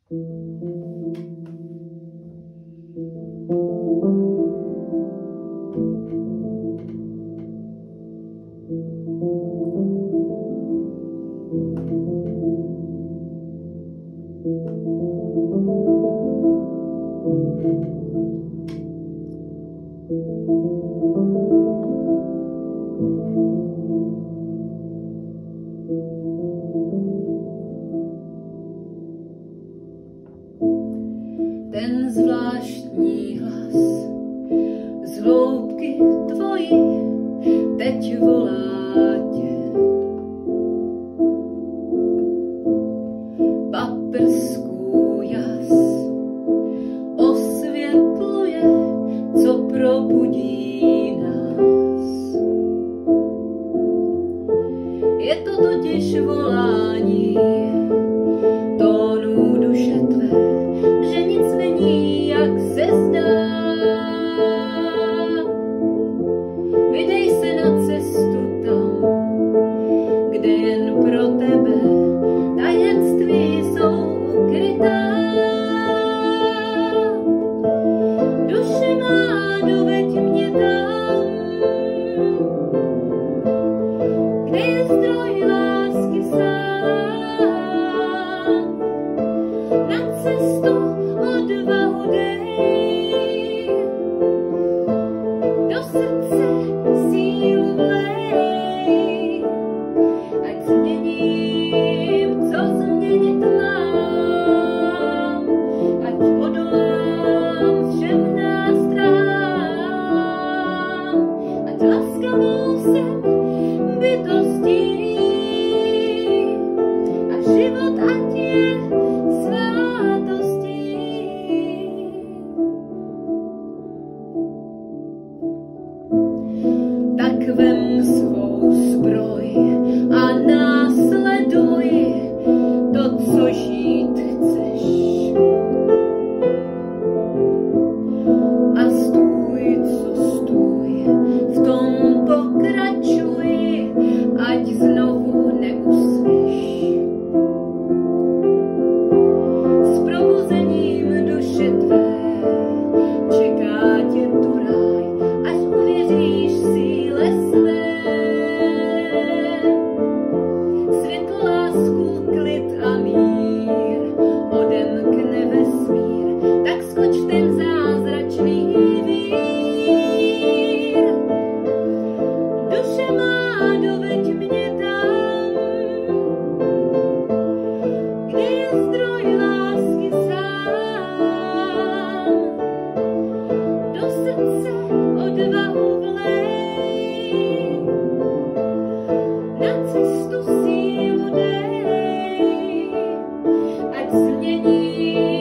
Ten zvláštní hlas z hloubky tvojí teď volá tě. Paprsků jas osvětluje, co probudí nás. Je to totiž volání tónů duše tvé, že nic není, jak se zdá. Vydej se na cestu tam, kde jen pro tebe tajemství jsou ukrytá. Duše má, doveď mě tam, kde je zdroj lásky sám. Na cestu odvahu dej, do srdce sílu vlej, ať změním, co změnit mám, ať odolám všem nástrahám, ať laskavou jsem bytostí a život ať je svátostí. Tak vem svou zbroj a následuj to, co žít chceš. A stůj, co stůj, v tom pokračuj, ať znovu neusneš. S probuzením duše tvé čeká tě tu ráj, až uvěříš síle své. Světlo, lásku, klid a mír odemkne vesmír, tak skoč ten zázračný vír. Duše má, doveď mě tam, kde je zdroj lásky sám. Do srdce odvahu vlej, na cestu sílu dej, ať změní